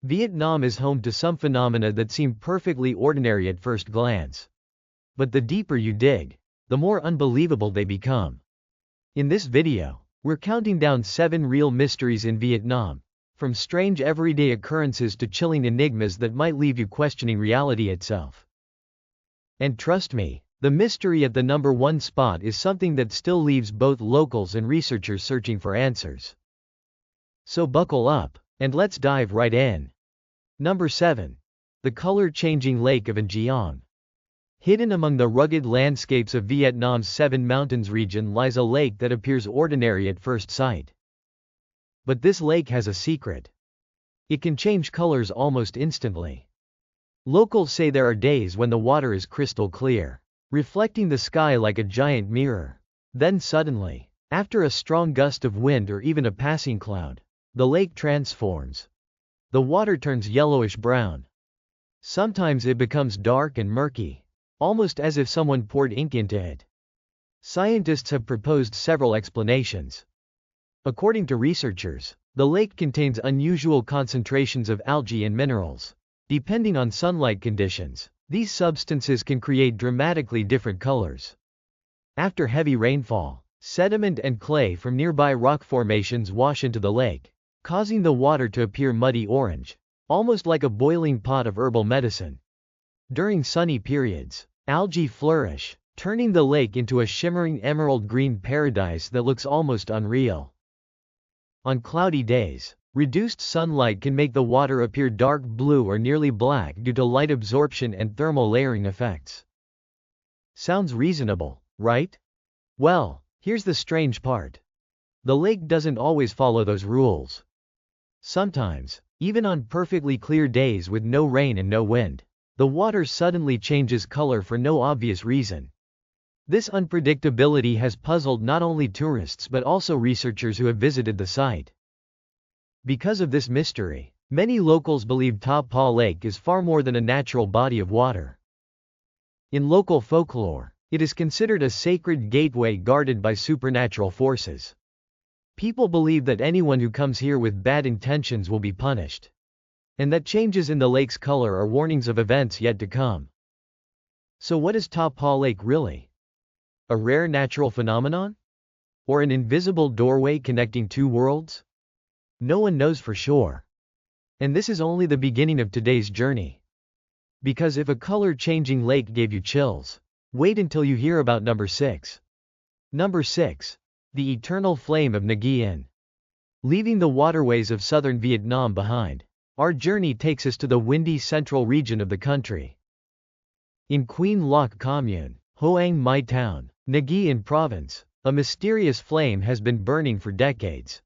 Vietnam is home to some phenomena that seem perfectly ordinary at first glance. But the deeper you dig, the more unbelievable they become. In this video, we're counting down 7 real mysteries in Vietnam, from strange everyday occurrences to chilling enigmas that might leave you questioning reality itself. And trust me, the mystery at the number 1 spot is something that still leaves both locals and researchers searching for answers. So buckle up, and let's dive right in. Number 7. The color-changing Lake of An Giang. Hidden among the rugged landscapes of Vietnam's Seven Mountains region lies a lake that appears ordinary at first sight. But this lake has a secret. It can change colors almost instantly. Locals say there are days when the water is crystal clear, reflecting the sky like a giant mirror. Then suddenly, after a strong gust of wind or even a passing cloud, the lake transforms. The water turns yellowish-brown. Sometimes it becomes dark and murky, almost as if someone poured ink into it. Scientists have proposed several explanations. According to researchers, the lake contains unusual concentrations of algae and minerals. Depending on sunlight conditions, these substances can create dramatically different colors. After heavy rainfall, sediment and clay from nearby rock formations wash into the lake, causing the water to appear muddy orange, almost like a boiling pot of herbal medicine. During sunny periods, algae flourish, turning the lake into a shimmering emerald-green paradise that looks almost unreal. On cloudy days, reduced sunlight can make the water appear dark blue or nearly black due to light absorption and thermal layering effects. Sounds reasonable, right? Well, here's the strange part. The lake doesn't always follow those rules. Sometimes, even on perfectly clear days with no rain and no wind, the water suddenly changes color for no obvious reason. This unpredictability has puzzled not only tourists but also researchers who have visited the site. Because of this mystery, many locals believe Ta Pa Lake is far more than a natural body of water. In local folklore, it is considered a sacred gateway guarded by supernatural forces. People believe that anyone who comes here with bad intentions will be punished, and that changes in the lake's color are warnings of events yet to come. So what is Ta Pa Lake really? A rare natural phenomenon? Or an invisible doorway connecting two worlds? No one knows for sure. And this is only the beginning of today's journey. Because if a color-changing lake gave you chills, wait until you hear about number 6. Number 6. The eternal flame of Nguyen. Leaving the waterways of southern Vietnam behind, our journey takes us to the windy central region of the country. In Queen Loc Commune, Hoang Mai Town, Nguyen Province, a mysterious flame has been burning for decades.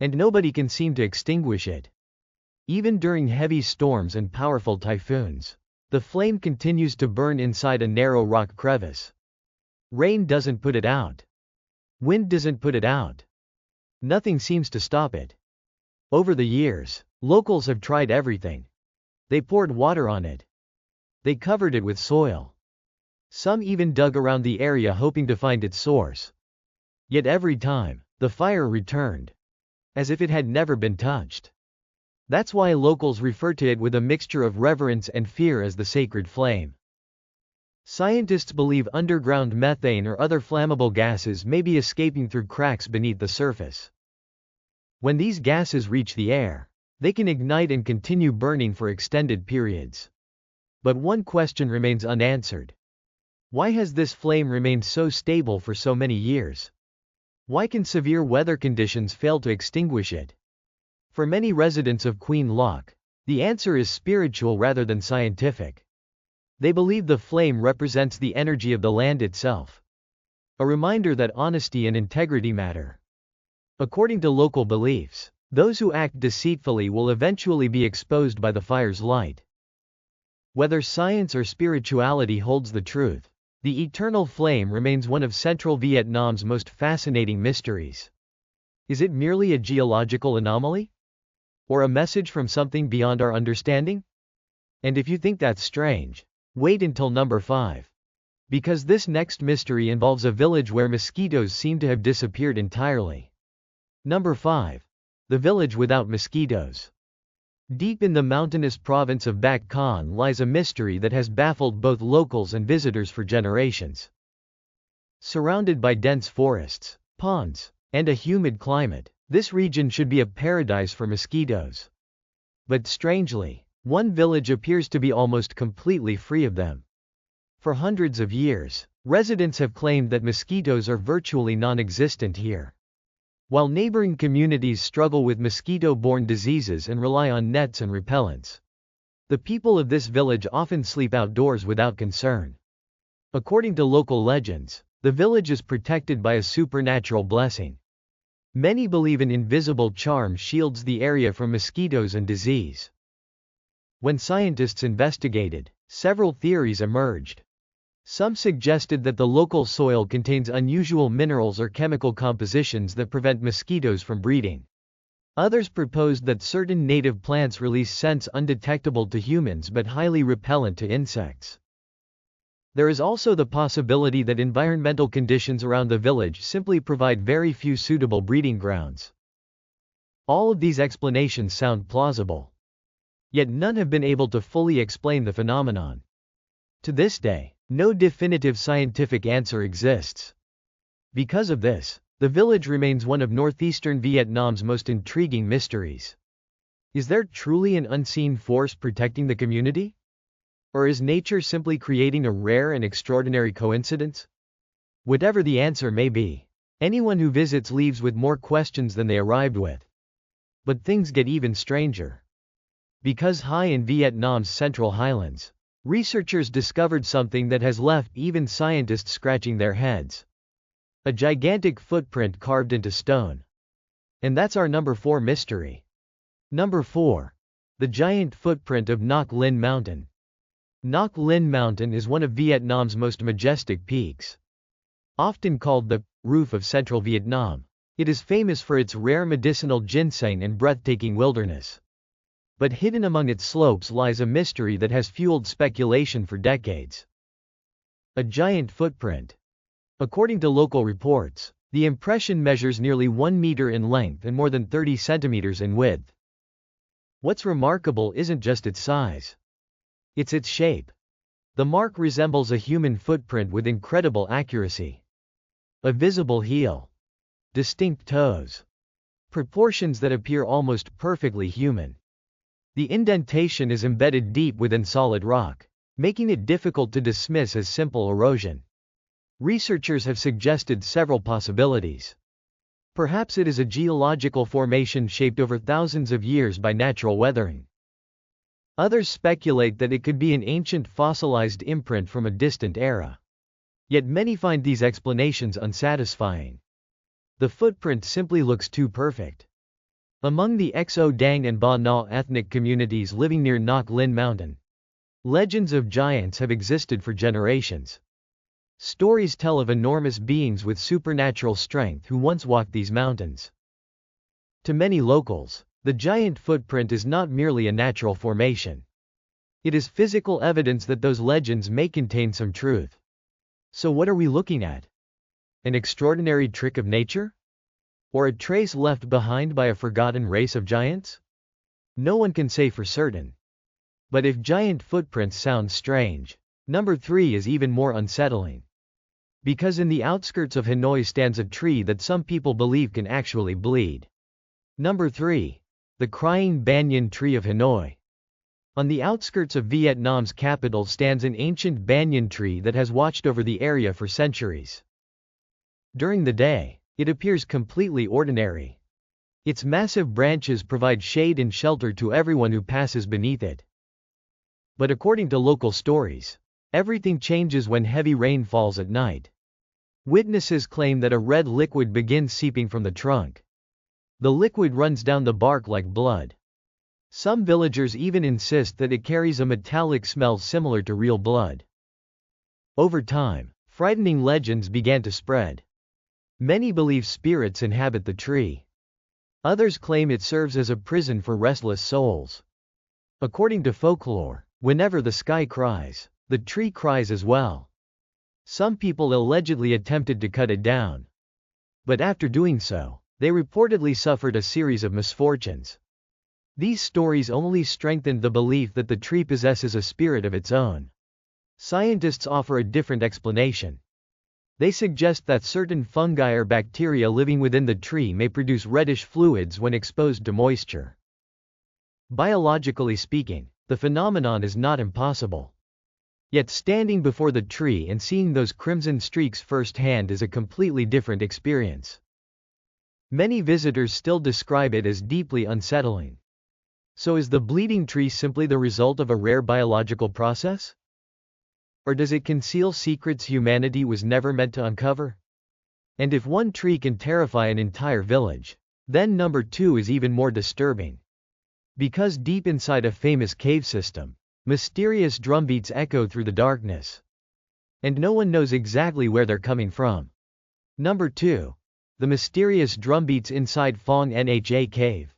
And nobody can seem to extinguish it. Even during heavy storms and powerful typhoons, the flame continues to burn inside a narrow rock crevice. Rain doesn't put it out. Wind doesn't put it out. Nothing seems to stop it. Over the years, locals have tried everything. They poured water on it. They covered it with soil. Some even dug around the area hoping to find its source. Yet every time, the fire returned, as if it had never been touched. That's why locals refer to it with a mixture of reverence and fear as the sacred flame. Scientists believe underground methane or other flammable gases may be escaping through cracks beneath the surface. When these gases reach the air, they can ignite and continue burning for extended periods. But one question remains unanswered. Why has this flame remained so stable for so many years? Why can severe weather conditions fail to extinguish it? For many residents of Queen Loc, the answer is spiritual rather than scientific. They believe the flame represents the energy of the land itself. A reminder that honesty and integrity matter. According to local beliefs, those who act deceitfully will eventually be exposed by the fire's light. Whether science or spirituality holds the truth, the eternal flame remains one of central Vietnam's most fascinating mysteries. Is it merely a geological anomaly? Or a message from something beyond our understanding? And if you think that's strange, wait until number 5. Because this next mystery involves a village where mosquitoes seem to have disappeared entirely. Number 5. The village without mosquitoes. Deep in the mountainous province of Bakkan lies a mystery that has baffled both locals and visitors for generations. Surrounded by dense forests, ponds, and a humid climate, this region should be a paradise for mosquitoes. But strangely, one village appears to be almost completely free of them. For hundreds of years, residents have claimed that mosquitoes are virtually non-existent here. While neighboring communities struggle with mosquito-borne diseases and rely on nets and repellents, the people of this village often sleep outdoors without concern. According to local legends, the village is protected by a supernatural blessing. Many believe an invisible charm shields the area from mosquitoes and disease. When scientists investigated, several theories emerged. Some suggested that the local soil contains unusual minerals or chemical compositions that prevent mosquitoes from breeding. Others proposed that certain native plants release scents undetectable to humans but highly repellent to insects. There is also the possibility that environmental conditions around the village simply provide very few suitable breeding grounds. All of these explanations sound plausible. Yet none have been able to fully explain the phenomenon. To this day, no definitive scientific answer exists. Because of this, the village remains one of northeastern Vietnam's most intriguing mysteries. Is there truly an unseen force protecting the community? Or is nature simply creating a rare and extraordinary coincidence? Whatever the answer may be, anyone who visits leaves with more questions than they arrived with. But things get even stranger. Because high in Vietnam's central highlands, researchers discovered something that has left even scientists scratching their heads. A gigantic footprint carved into stone. And that's our number 4 mystery. Number 4. The giant footprint of Ngoc Linh Mountain. Ngoc Linh Mountain is one of Vietnam's most majestic peaks. Often called the roof of central Vietnam, it is famous for its rare medicinal ginseng and breathtaking wilderness. But hidden among its slopes lies a mystery that has fueled speculation for decades. A giant footprint. According to local reports, the impression measures nearly 1 meter in length and more than 30 centimeters in width. What's remarkable isn't just its size. It's its shape. The mark resembles a human footprint with incredible accuracy. A visible heel. Distinct toes. Proportions that appear almost perfectly human. The indentation is embedded deep within solid rock, making it difficult to dismiss as simple erosion. Researchers have suggested several possibilities. Perhaps it is a geological formation shaped over thousands of years by natural weathering. Others speculate that it could be an ancient fossilized imprint from a distant era. Yet many find these explanations unsatisfying. The footprint simply looks too perfect. Among the Xo Dang and Ba Na ethnic communities living near Ngoc Linh Mountain, legends of giants have existed for generations. Stories tell of enormous beings with supernatural strength who once walked these mountains. To many locals, the giant footprint is not merely a natural formation. It is physical evidence that those legends may contain some truth. So what are we looking at? An extraordinary trick of nature? Or a trace left behind by a forgotten race of giants? No one can say for certain. But if giant footprints sound strange, number 3 is even more unsettling. Because in the outskirts of Hanoi stands a tree that some people believe can actually bleed. Number 3. The crying banyan tree of Hanoi. On the outskirts of Vietnam's capital stands an ancient banyan tree that has watched over the area for centuries. During the day, it appears completely ordinary. Its massive branches provide shade and shelter to everyone who passes beneath it. But according to local stories, everything changes when heavy rain falls at night. Witnesses claim that a red liquid begins seeping from the trunk. The liquid runs down the bark like blood. Some villagers even insist that it carries a metallic smell similar to real blood. Over time, frightening legends began to spread. Many believe spirits inhabit the tree. Others claim it serves as a prison for restless souls. According to folklore, whenever the sky cries, the tree cries as well. Some people allegedly attempted to cut it down. But after doing so, they reportedly suffered a series of misfortunes. These stories only strengthened the belief that the tree possesses a spirit of its own. Scientists offer a different explanation. They suggest that certain fungi or bacteria living within the tree may produce reddish fluids when exposed to moisture. Biologically speaking, the phenomenon is not impossible. Yet standing before the tree and seeing those crimson streaks firsthand is a completely different experience. Many visitors still describe it as deeply unsettling. So is the bleeding tree simply the result of a rare biological process? Or does it conceal secrets humanity was never meant to uncover? And if one tree can terrify an entire village, then number 2 is even more disturbing. Because deep inside a famous cave system, mysterious drumbeats echo through the darkness. And no one knows exactly where they're coming from. Number 2. The mysterious drumbeats inside Phong Nha Cave.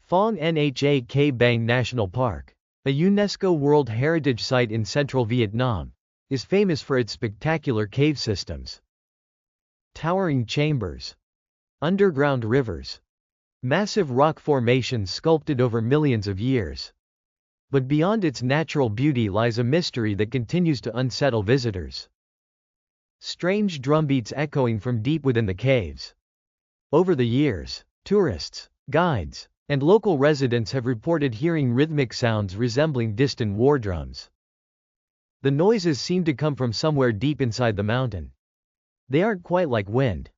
Phong Nha Cave Bang National Park, a UNESCO World Heritage Site in central Vietnam, is famous for its spectacular cave systems. Towering chambers, underground rivers, massive rock formations sculpted over millions of years. But beyond its natural beauty lies a mystery that continues to unsettle visitors. Strange drumbeats echoing from deep within the caves. Over the years, tourists, guides, and local residents have reported hearing rhythmic sounds resembling distant war drums. The noises seem to come from somewhere deep inside the mountain. They aren't quite like wind.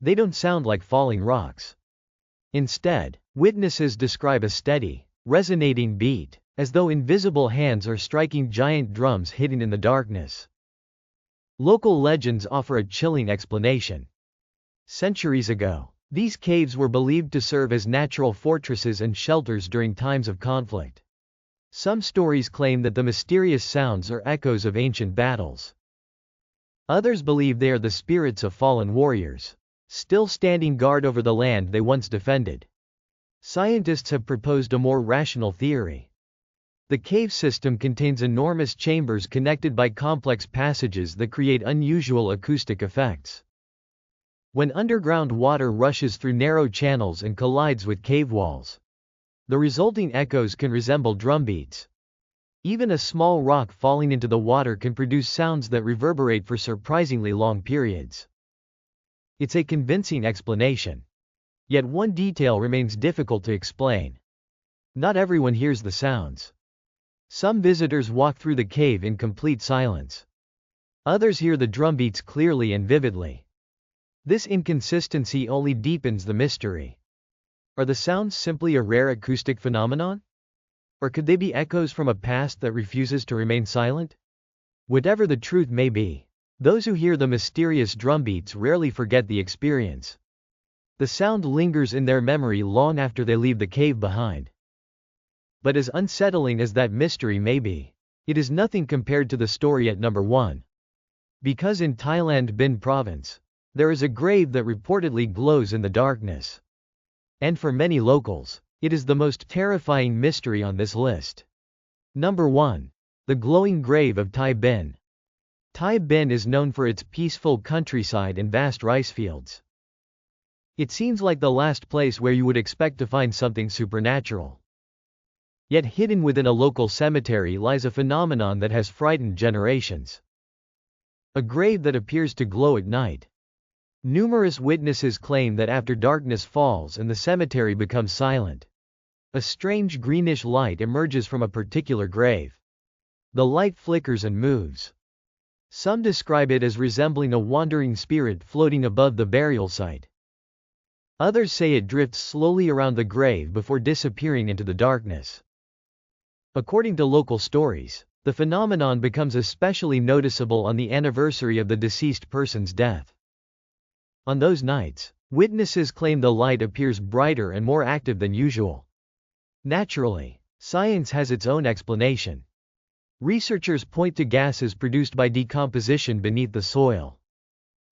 They don't sound like falling rocks. Instead, witnesses describe a steady, resonating beat, as though invisible hands are striking giant drums hidden in the darkness. Local legends offer a chilling explanation. Centuries ago, these caves were believed to serve as natural fortresses and shelters during times of conflict. Some stories claim that the mysterious sounds are echoes of ancient battles. Others believe they are the spirits of fallen warriors, still standing guard over the land they once defended. Scientists have proposed a more rational theory. The cave system contains enormous chambers connected by complex passages that create unusual acoustic effects. When underground water rushes through narrow channels and collides with cave walls, the resulting echoes can resemble drumbeats. Even a small rock falling into the water can produce sounds that reverberate for surprisingly long periods. It's a convincing explanation. Yet one detail remains difficult to explain. Not everyone hears the sounds. Some visitors walk through the cave in complete silence. Others hear the drumbeats clearly and vividly. This inconsistency only deepens the mystery. Are the sounds simply a rare acoustic phenomenon? Or could they be echoes from a past that refuses to remain silent? Whatever the truth may be, those who hear the mysterious drumbeats rarely forget the experience. The sound lingers in their memory long after they leave the cave behind. But as unsettling as that mystery may be, it is nothing compared to the story at number 1. Because in Thailand Binh province, there is a grave that reportedly glows in the darkness. And for many locals, it is the most terrifying mystery on this list. Number 1. The glowing grave of Thai Binh. Thai Binh is known for its peaceful countryside and vast rice fields. It seems like the last place where you would expect to find something supernatural. Yet hidden within a local cemetery lies a phenomenon that has frightened generations. A grave that appears to glow at night. Numerous witnesses claim that after darkness falls and the cemetery becomes silent, a strange greenish light emerges from a particular grave. The light flickers and moves. Some describe it as resembling a wandering spirit floating above the burial site. Others say it drifts slowly around the grave before disappearing into the darkness. According to local stories, the phenomenon becomes especially noticeable on the anniversary of the deceased person's death. On those nights, witnesses claim the light appears brighter and more active than usual. Naturally, science has its own explanation. Researchers point to gases produced by decomposition beneath the soil.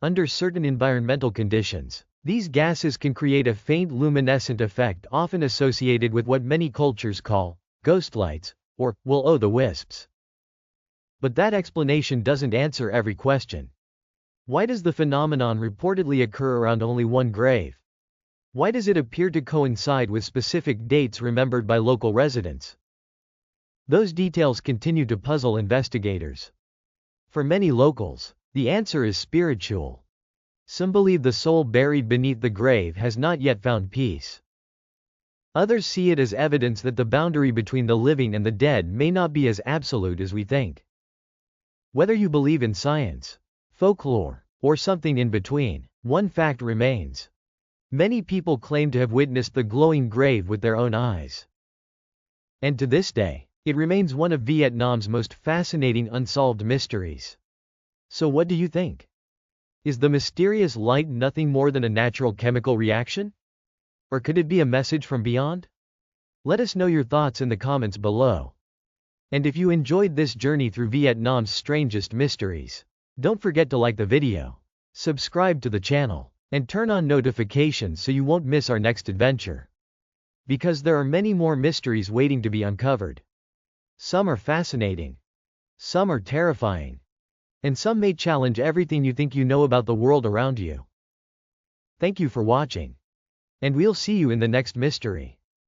Under certain environmental conditions, these gases can create a faint luminescent effect often associated with what many cultures call ghost lights, or will-o'-the-wisps. But that explanation doesn't answer every question. Why does the phenomenon reportedly occur around only one grave? Why does it appear to coincide with specific dates remembered by local residents? Those details continue to puzzle investigators. For many locals, the answer is spiritual. Some believe the soul buried beneath the grave has not yet found peace. Others see it as evidence that the boundary between the living and the dead may not be as absolute as we think. Whether you believe in science, folklore, or something in between, one fact remains. Many people claim to have witnessed the glowing grave with their own eyes. And to this day, it remains one of Vietnam's most fascinating unsolved mysteries. So what do you think? Is the mysterious light nothing more than a natural chemical reaction? Or could it be a message from beyond? Let us know your thoughts in the comments below. And if you enjoyed this journey through Vietnam's strangest mysteries, don't forget to like the video, subscribe to the channel, and turn on notifications so you won't miss our next adventure. Because there are many more mysteries waiting to be uncovered. Some are fascinating. Some are terrifying. And some may challenge everything you think you know about the world around you. Thank you for watching. And we'll see you in the next mystery.